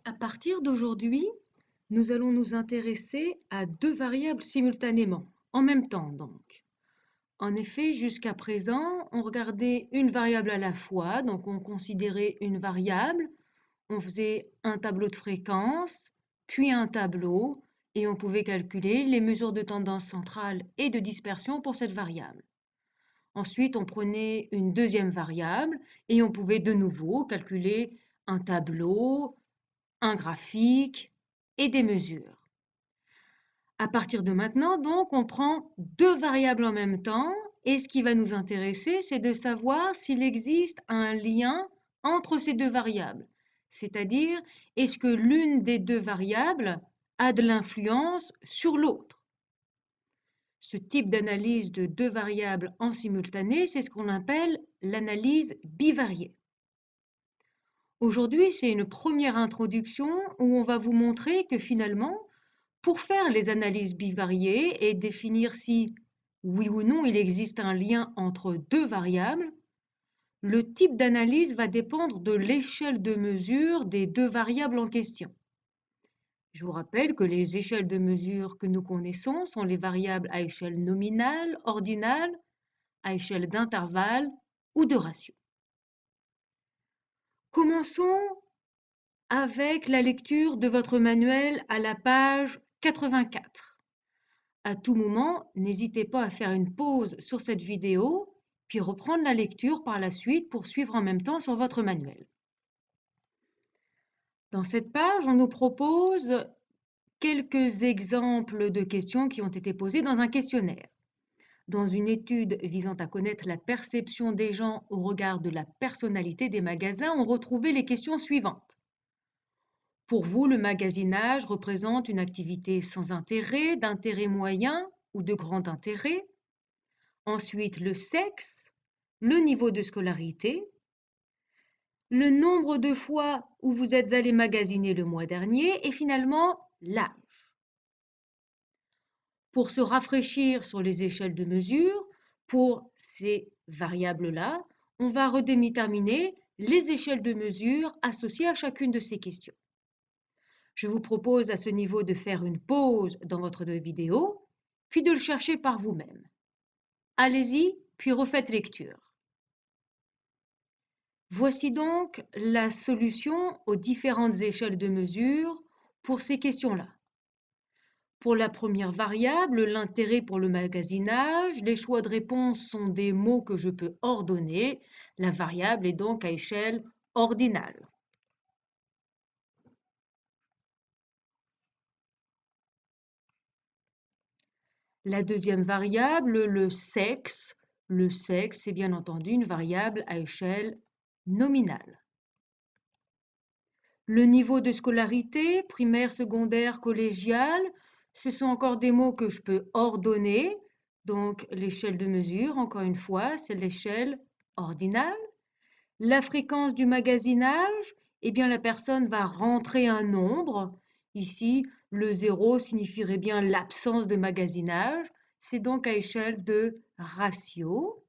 À partir d'aujourd'hui, nous allons nous intéresser à deux variables simultanément, en même temps donc. En effet, jusqu'à présent, on regardait une variable à la fois, donc on considérait une variable, on faisait un tableau de fréquence, puis un tableau, et on pouvait calculer les mesures de tendance centrale et de dispersion pour cette variable. Ensuite, on prenait une deuxième variable et on pouvait de nouveau calculer un tableau, un graphique et des mesures. À partir de maintenant, donc, on prend deux variables en même temps et ce qui va nous intéresser, c'est de savoir s'il existe un lien entre ces deux variables. C'est-à-dire, est-ce que l'une des deux variables a de l'influence sur l'autre? Ce type d'analyse de deux variables en simultané, c'est ce qu'on appelle l'analyse bivariée. Aujourd'hui, c'est une première introduction où on va vous montrer que finalement, pour faire les analyses bivariées et définir si, oui ou non, il existe un lien entre deux variables, le type d'analyse va dépendre de l'échelle de mesure des deux variables en question. Je vous rappelle que les échelles de mesure que nous connaissons sont les variables à échelle nominale, ordinale, à échelle d'intervalle ou de ratio. Commençons avec la lecture de votre manuel à la page 84. À tout moment, n'hésitez pas à faire une pause sur cette vidéo, puis reprendre la lecture par la suite pour suivre en même temps sur votre manuel. Dans cette page, on nous propose quelques exemples de questions qui ont été posées dans un questionnaire. Dans une étude visant à connaître la perception des gens au regard de la personnalité des magasins, on retrouvait les questions suivantes. Pour vous, le magasinage représente une activité sans intérêt, d'intérêt moyen ou de grand intérêt. Ensuite, le sexe, le niveau de scolarité, le nombre de fois où vous êtes allé magasiner le mois dernier et finalement l'âge. Pour se rafraîchir sur les échelles de mesure, pour ces variables-là, on va redéterminer les échelles de mesure associées à chacune de ces questions. Je vous propose à ce niveau de faire une pause dans votre vidéo, puis de le chercher par vous-même. Allez-y, puis refaites lecture. Voici donc la solution aux différentes échelles de mesure pour ces questions-là. Pour la première variable, l'intérêt pour le magasinage, les choix de réponse sont des mots que je peux ordonner. La variable est donc à échelle ordinale. La deuxième variable, le sexe est bien entendu une variable à échelle nominale. Le niveau de scolarité, primaire, secondaire, collégiale, ce sont encore des mots que je peux ordonner. Donc l'échelle de mesure, encore une fois, c'est l'échelle ordinale. La fréquence du magasinage, eh bien la personne va rentrer un nombre. Ici, le 0 signifierait bien l'absence de magasinage. C'est donc à échelle de ratio.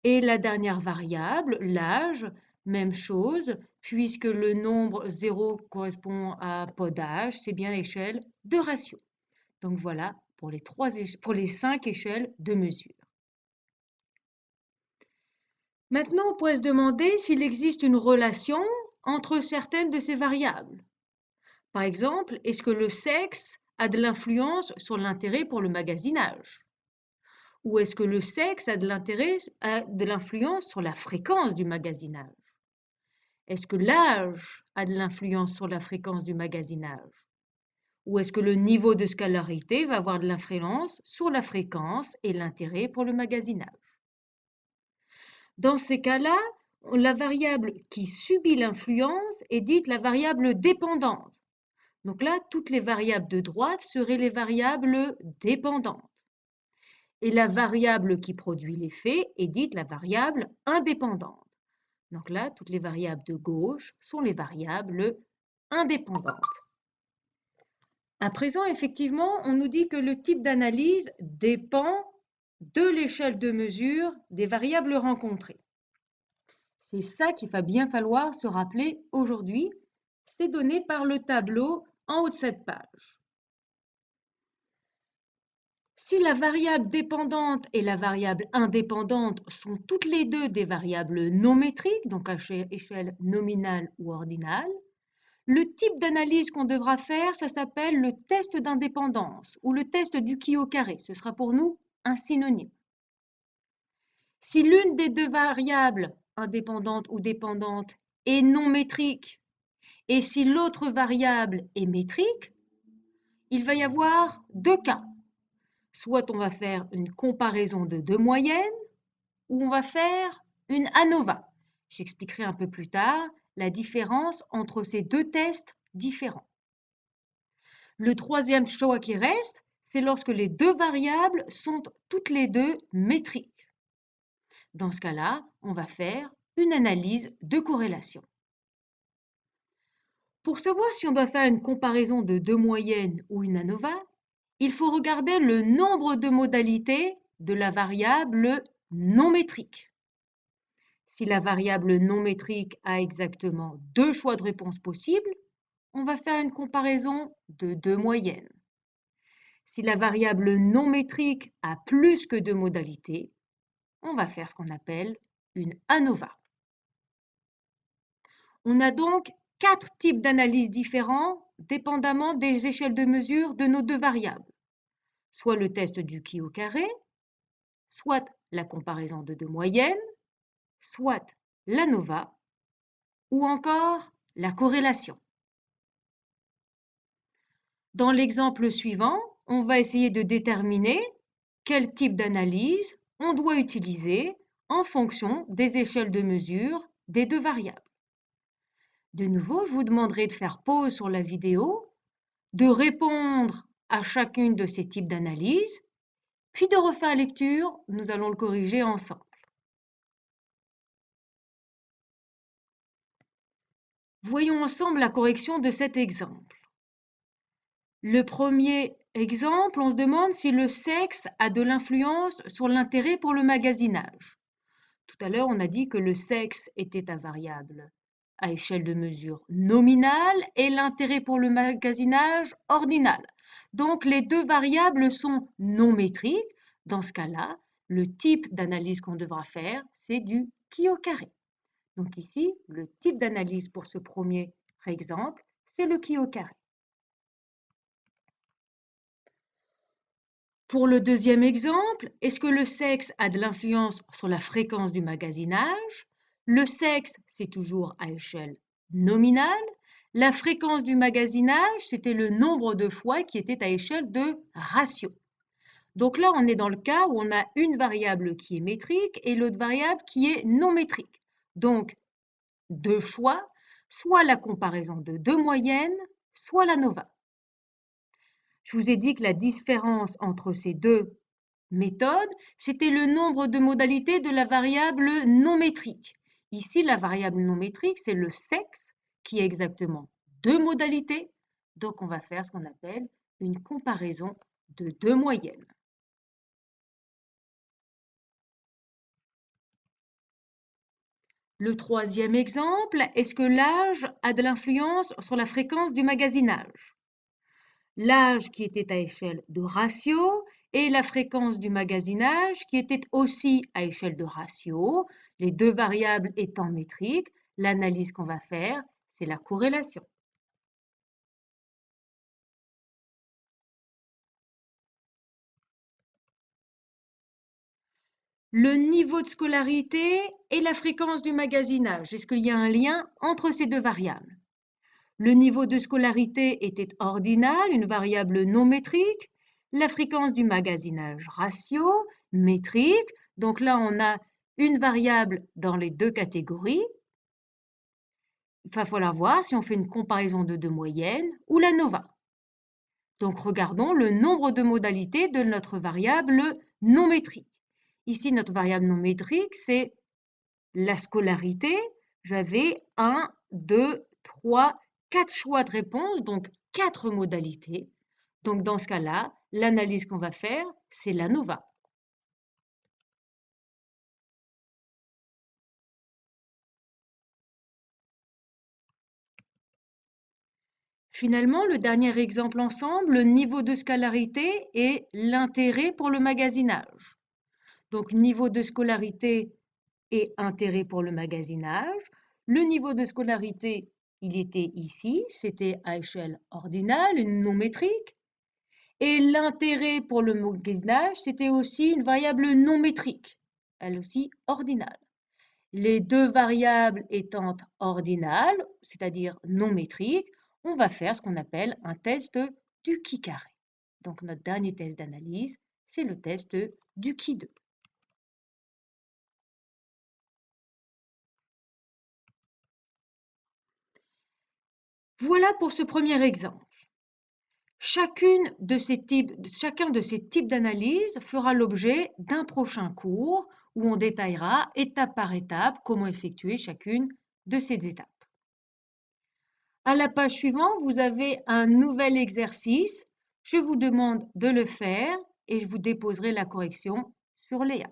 Et la dernière variable, l'âge, même chose, puisque le nombre 0 correspond à pas d'âge, c'est bien l'échelle de ratio. Donc voilà pour les 5 échelles de mesure. Maintenant, on pourrait se demander s'il existe une relation entre certaines de ces variables. Par exemple, est-ce que le sexe a de l'influence sur l'intérêt pour le magasinage? Ou est-ce que le sexe a de l'influence sur la fréquence du magasinage? Est-ce que l'âge a de l'influence sur la fréquence du magasinage? Ou est-ce que le niveau de scolarité va avoir de l'influence sur la fréquence et l'intérêt pour le magasinage? Dans ces cas-là, la variable qui subit l'influence est dite la variable dépendante. Donc là, toutes les variables de droite seraient les variables dépendantes. Et la variable qui produit l'effet est dite la variable indépendante. Donc là, toutes les variables de gauche sont les variables indépendantes. À présent, effectivement, on nous dit que le type d'analyse dépend de l'échelle de mesure des variables rencontrées. C'est ça qu'il va bien falloir se rappeler aujourd'hui. C'est donné par le tableau en haut de cette page. Si la variable dépendante et la variable indépendante sont toutes les deux des variables non métriques, donc à échelle nominale ou ordinale, le type d'analyse qu'on devra faire, ça s'appelle le test d'indépendance ou le test du qui au carré. Ce sera pour nous un synonyme. Si l'une des deux variables, indépendante ou dépendante, est non métrique et si l'autre variable est métrique, il va y avoir deux cas. Soit on va faire une comparaison de deux moyennes, ou on va faire une ANOVA. J'expliquerai un peu plus tard la différence entre ces deux tests différents. Le troisième choix qui reste, c'est lorsque les deux variables sont toutes les deux métriques. Dans ce cas-là, on va faire une analyse de corrélation. Pour savoir si on doit faire une comparaison de deux moyennes ou une ANOVA, il faut regarder le nombre de modalités de la variable non métrique. Si la variable non métrique a exactement deux choix de réponse possibles, on va faire une comparaison de deux moyennes. Si la variable non métrique a plus que deux modalités, on va faire ce qu'on appelle une ANOVA. On a donc 4 types d'analyses différents dépendamment des échelles de mesure de nos deux variables, soit le test du qui au carré, soit la comparaison de deux moyennes, soit l'ANOVA ou encore la corrélation. Dans l'exemple suivant, on va essayer de déterminer quel type d'analyse on doit utiliser en fonction des échelles de mesure des deux variables. De nouveau, je vous demanderai de faire pause sur la vidéo, de répondre à chacune de ces types d'analyse, puis de refaire lecture. Nous allons le corriger ensemble. Voyons ensemble la correction de cet exemple. Le premier exemple, on se demande si le sexe a de l'influence sur l'intérêt pour le magasinage. Tout à l'heure, on a dit que le sexe était invariable à échelle de mesure nominale et l'intérêt pour le magasinage ordinal. Donc, les deux variables sont non métriques. Dans ce cas-là, le type d'analyse qu'on devra faire, c'est du qui au carré. Donc ici, le type d'analyse pour ce premier exemple, c'est le qui au carré. Pour le deuxième exemple, est-ce que le sexe a de l'influence sur la fréquence du magasinage? Le sexe, c'est toujours à échelle nominale. La fréquence du magasinage, c'était le nombre de fois qui était à échelle de ratio. Donc là, on est dans le cas où on a une variable qui est métrique et l'autre variable qui est non métrique. Donc, deux choix, soit la comparaison de deux moyennes, soit l'ANOVA. Je vous ai dit que la différence entre ces deux méthode, c'était le nombre de modalités de la variable non métrique. Ici, la variable non métrique, c'est le sexe qui a exactement deux modalités. Donc, on va faire ce qu'on appelle une comparaison de deux moyennes. Le troisième exemple, est-ce que l'âge a de l'influence sur la fréquence du magasinage? L'âge qui était à échelle de ratio et la fréquence du magasinage qui était aussi à échelle de ratio, les deux variables étant métriques, l'analyse qu'on va faire, c'est la corrélation. Le niveau de scolarité et la fréquence du magasinage, est-ce qu'il y a un lien entre ces deux variables? Le niveau de scolarité était ordinal, une variable non métrique. La fréquence du magasinage, ratio, métrique. Donc là, on a une variable dans les deux catégories. Il va falloir voir si on fait une comparaison de deux moyennes ou l'ANOVA. Donc regardons le nombre de modalités de notre variable non métrique. Ici, notre variable non métrique, c'est la scolarité. J'avais 1, 2, 3, 4 choix de réponse, donc 4 modalités. Donc dans ce cas-là, l'analyse qu'on va faire, c'est l'ANOVA. Finalement, le dernier exemple ensemble, le niveau de scolarité et l'intérêt pour le magasinage. Donc, niveau de scolarité et intérêt pour le magasinage. Le niveau de scolarité, il était ici, c'était à échelle ordinale, une non métrique. Et l'intérêt pour le magasinage, c'était aussi une variable non métrique, elle aussi ordinale. Les deux variables étant ordinales, c'est-à-dire non métriques, on va faire ce qu'on appelle un test du qui carré. Donc notre dernier test d'analyse, c'est le test du qui 2. Voilà pour ce premier exemple. Chacun de ces types d'analyse fera l'objet d'un prochain cours où on détaillera étape par étape comment effectuer chacune de ces étapes. À la page suivante, vous avez un nouvel exercice. Je vous demande de le faire et je vous déposerai la correction sur Léa.